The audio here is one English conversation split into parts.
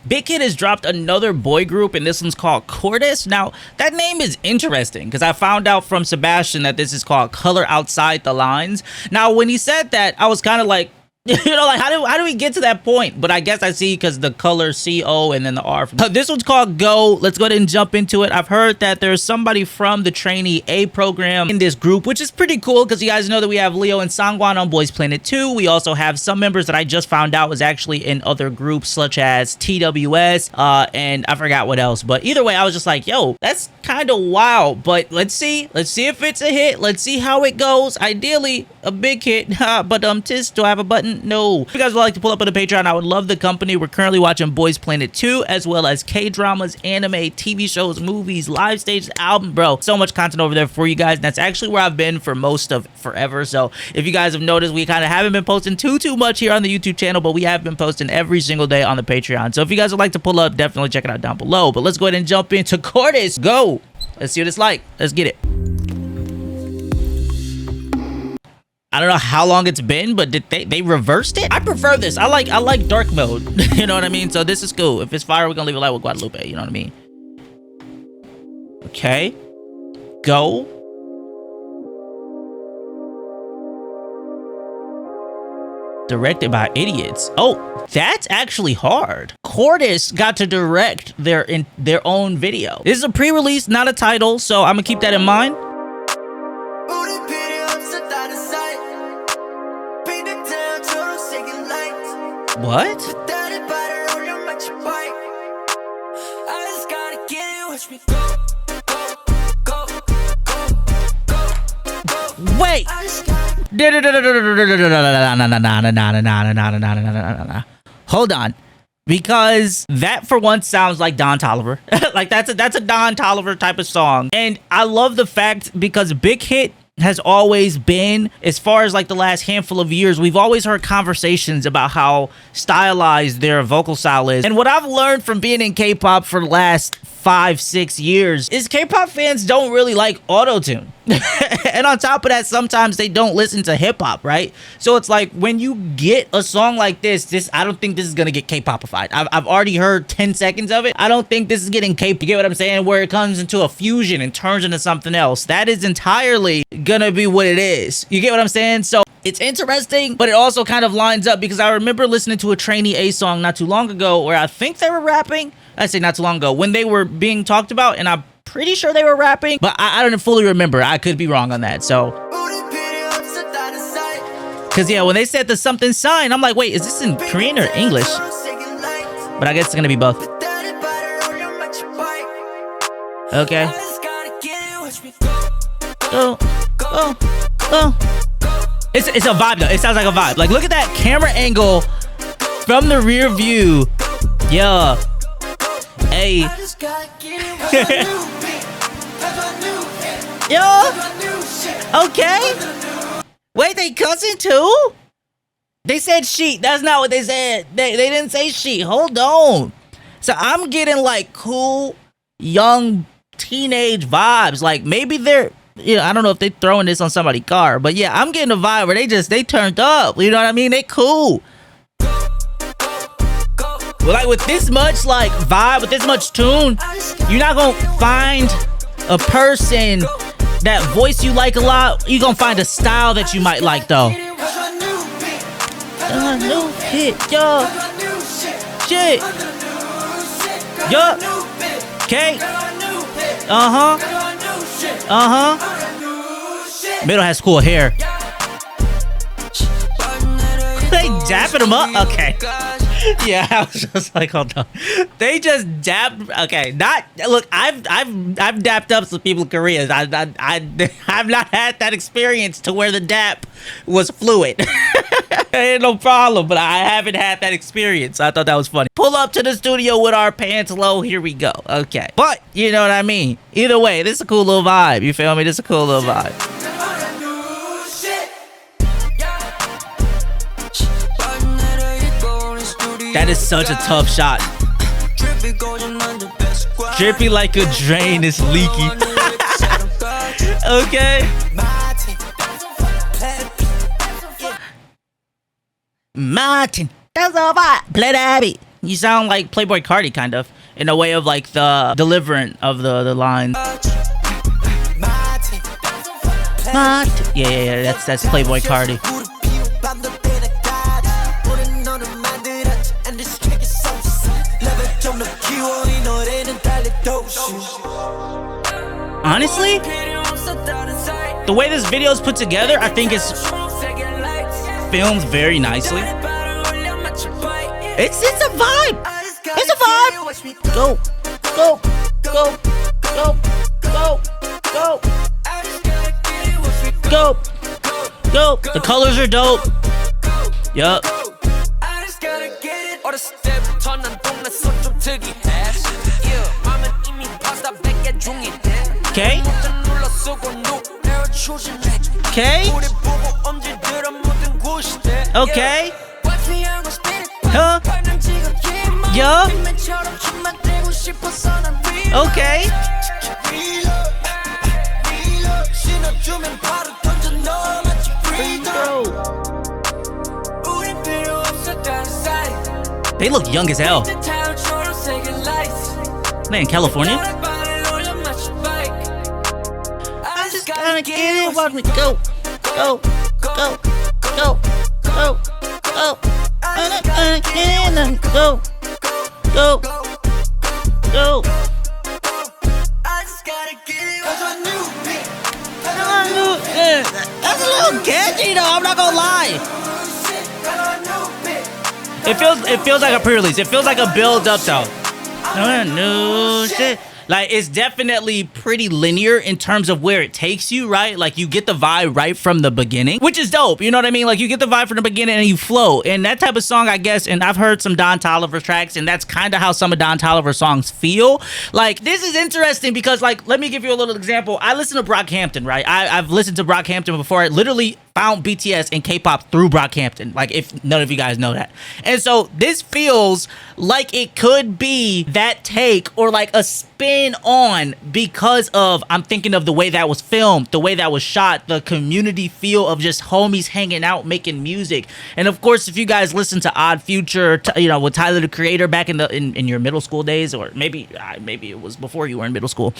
Big Kid has dropped another boy group, and this one's called Cortis. Now, that name is interesting because I found out from Sebastian that this is called Color Outside the Lines. Now, when he said that, I was kind of like, you know, like, how do we get to that point? But I guess I see because the color CO and then the R. This one's called Go. Let's go ahead and jump into it. I've heard that there's somebody from the Trainee A program in this group, which is pretty cool because you guys know that we have Leo and Sangwan on Boys Planet 2. We also have some members that I just found out was actually in other groups such as TWS and I forgot what else. But either way, I was just like, yo, that's kind of wild. But let's see if it's a hit. Let's see how it goes. Ideally, a big hit. But Tis, do I have a button? No. If you guys would like to pull up on the Patreon, I would love the company. We're currently watching Boys Planet 2 as well as K-dramas, anime, TV shows, movies, live stage, album, bro. So much content over there for you guys. And that's actually where I've been for most of forever. So if you guys have noticed, we kind of haven't been posting too much here on the YouTube channel, but we have been posting every single day on the Patreon. So if you guys would like to pull up, definitely check it out down below. But let's go ahead and jump into Cortis. Go. Let's see what it's like. Let's get it. I don't know how long it's been, but did they reversed it? I prefer this. I like dark mode. You know what I mean? So this is cool. If it's fire, we're gonna leave it light with Guadalupe. You know what I mean? Okay. Go. Directed by idiots. Oh, that's actually hard. Cortis got to direct their own video. This is a pre-release, not a title, so I'm gonna keep that in mind. What? Wait. Hold on. Because that for once sounds like Don Toliver. Like that's a Don Toliver type of song. And I love the fact because Big Hit has always been, as far as like the last handful of years, we've always heard conversations about how stylized their vocal style is. And what I've learned from being in K-pop for the last 5-6 years is K-pop fans don't really like auto-tune. And on top of that, sometimes they don't listen to hip-hop, right? So it's like when you get a song like this, I don't think this is gonna get K-popified. I've already heard 10 seconds of it. I don't think this is getting K-pop. You get what I'm saying? Where it comes into a fusion and turns into something else. That is entirely gonna be what it is. You get what I'm saying? So it's interesting, but it also kind of lines up because I remember listening to a Trainee A song not too long ago where I think they were rapping. I say not too long ago when they were being talked about, and I'm pretty sure they were rapping, but I don't fully remember. I could be wrong on that. So, because yeah, when they said the something sign, I'm like, wait, is this in Korean or English? But I guess it's gonna be both. Okay. It's a vibe though. It sounds like a vibe. Like, look at that camera angle from the rear view. Yeah. Hey. Yo. Okay. Wait, they cussing too? They said she. That's not what they said. They didn't say she. Hold on. So I'm getting like cool, young, teenage vibes. Like maybe they're, you know, I don't know if they're throwing this on somebody's car, but yeah, I'm getting a vibe where they turned up. You know what I mean? They cool. Well, like with this much like vibe, with this much tune, you're not gonna find a person that voice you like a lot. You're gonna find a style that you might like though. New hit, yo. Shit. Yup. Okay. Middle has cool hair. They dapping him up? Okay. Yeah, I was just like, hold on. They just dapped. Okay, not look. I've dapped up some people in Korea. I've not had that experience to where the dap was fluid. Ain't no problem, but I haven't had that experience. I thought that was funny. Pull up to the studio with our pants low. Here we go. Okay, but you know what I mean. Either way, this is a cool little vibe. You feel me? This is a cool little vibe. That is such a tough shot. Drippy like a drain is leaky. Okay. Martin, that's all right. Play that beat. You sound like Playboy Cardi, kind of, in a way of like the deliverance of the lines. Yeah, that's Playboy Cardi. Honestly, the way this video is put together, I think it's filmed very nicely. It's a vibe. It's a vibe. Go. The colors are dope. Yup. Okay. Okay. Huh? Yeah. Okay. They look young as hell. They in California? I'm just gonna get it. Watch me go. That's a little catchy though, I'm not gonna lie. It feels like a pre-release. It feels like a build-up though. New shit. Like, it's definitely pretty linear in terms of where it takes you, right? Like, you get the vibe right from the beginning, which is dope. You know what I mean? Like, you get the vibe from the beginning and you flow. And that type of song, I guess, and I've heard some Don Toliver tracks, and that's kind of how some of Don Toliver's songs feel. Like, this is interesting because, like, let me give you a little example. I listen to Brockhampton, right? I've listened to Brockhampton before. I literally found BTS and K-pop through Brockhampton, like, if none of you guys know that. And so this feels like it could be that take or like a spin on because of, I'm thinking of the way that was filmed, the way that was shot, the community feel of just homies hanging out making music. And of course, if you guys listen to Odd Future, you know, with Tyler the Creator back in your middle school days, or maybe it was before you were in middle school,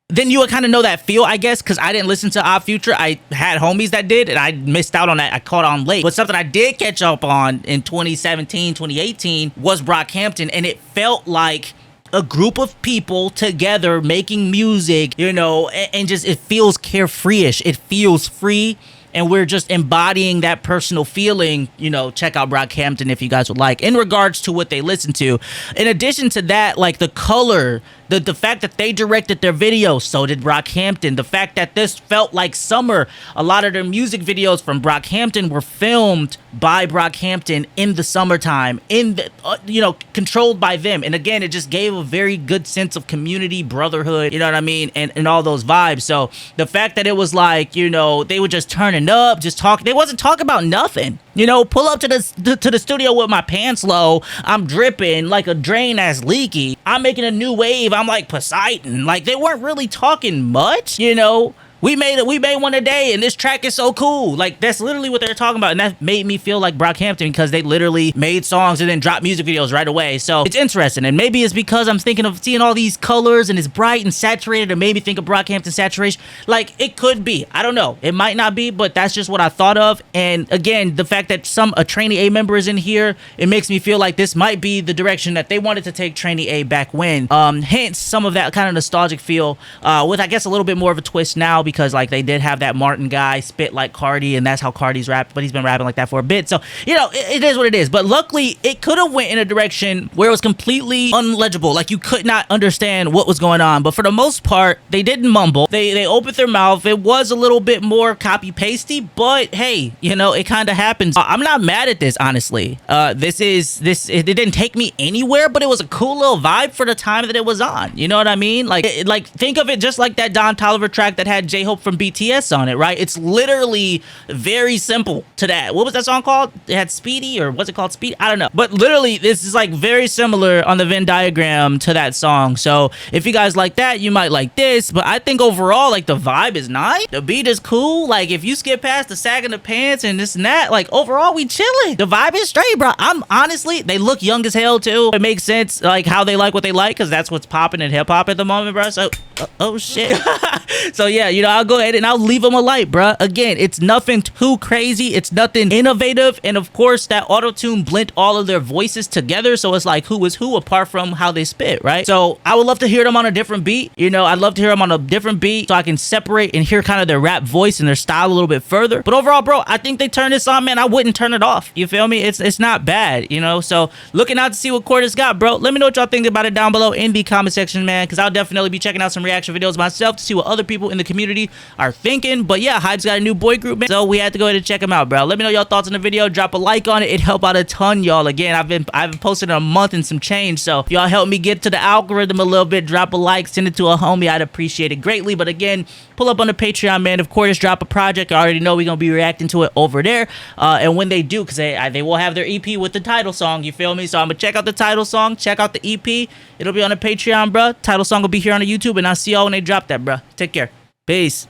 then you would kind of know that feel, I guess, because I didn't listen to Odd Future. I had homies that did, and I missed out on that. I caught on late. But something I did catch up on in 2017, 2018 was Brockhampton, and it felt like a group of people together making music, you know, and just, it feels carefree-ish. It feels free, and we're just embodying that personal feeling. You know, check out Brockhampton if you guys would like, in regards to what they listen to. In addition to that, like the color, the fact that they directed their video, so did Brockhampton. The fact that this felt like summer. A lot of their music videos from Brockhampton were filmed by Brockhampton in the summertime, in the, you know, controlled by them. And again, it just gave a very good sense of community, brotherhood, you know what I mean, and all those vibes. So the fact that it was like, you know, they were just turning up, just talking. They wasn't talking about nothing. You know, pull up to the studio with my pants low. I'm dripping like a drain that's leaky. I'm making a new wave. I'm like Poseidon. Like, they weren't really talking much, you know. We made one a day, and this track is so cool. Like, that's literally what they're talking about, and that made me feel like Brockhampton, because they literally made songs and then dropped music videos right away. So it's interesting, and maybe it's because I'm thinking of seeing all these colors and it's bright and saturated, and maybe think of Brockhampton saturation. Like, it could be. I don't know. It might not be, but that's just what I thought of. And again, the fact that a Trainee A member is in here, it makes me feel like this might be the direction that they wanted to take Trainee A back when. Hence some of that kind of nostalgic feel, with, I guess, a little bit more of a twist now, because like they did have that Martin guy spit like Cardi, and that's how Cardi's rapped, but he's been rapping like that for a bit. So, you know, it is what it is. But luckily, it could have went in a direction where it was completely unlegible. Like, you could not understand what was going on. But for the most part, they didn't mumble. They opened their mouth. It was a little bit more copy-pasty, but hey, you know, it kind of happens. I'm not mad at this, honestly. It didn't take me anywhere, but it was a cool little vibe for the time that it was on. You know what I mean? Like, think of it just like that Don Toliver track that had J J-Hope from BTS on it, right? It's literally very simple to that. What was that song called? It had Speedy, or what's it called? Speedy? I don't know. But literally, this is like very similar on the Venn diagram to that song. So if you guys like that, you might like this. But I think overall, like, the vibe is nice. The beat is cool. Like, if you skip past the sagging the pants and this and that, like, overall, we chilling. The vibe is straight, bro. I'm honestly, they look young as hell too. It makes sense, like, how they like what they like, because that's what's popping in hip-hop at the moment, bro. So oh shit. So yeah, you know, I'll go ahead and I'll leave them a like, bro. Again, it's nothing too crazy, it's nothing innovative, and of course that auto-tune blend all of their voices together, so it's like who is who apart from how they spit, right? So I would love to hear them on a different beat. You know, I'd love to hear them on a different beat so I can separate and hear kind of their rap voice and their style a little bit further. But overall, bro, I think they turned this on, man. I wouldn't turn it off. You feel me? It's not bad, you know? So looking out to see what Cortis got, bro. Let me know what y'all think about it down below in the comment section, man, because I'll definitely be checking out some reaction videos myself to see what other people in the community are thinking. But yeah, Hype's got a new boy group, man, so we had to go ahead and check him out, bro. Let me know your thoughts on the video. Drop a like on it. It helped out a ton, y'all. Again, I haven't posted in a month and some change, so if y'all help me get to the algorithm a little bit, drop a like, send it to a homie. I'd appreciate it greatly. But again, pull up on the Patreon, man. Of course, drop a project. I already know we're gonna be reacting to it over there, and when they do, because they will have their EP with the title song, you feel me? So I'm gonna check out the title song, check out the EP. It'll be on the Patreon, bro. Title song will be here on the YouTube, and I'll see y'all when they drop that, bro. Take care. Peace.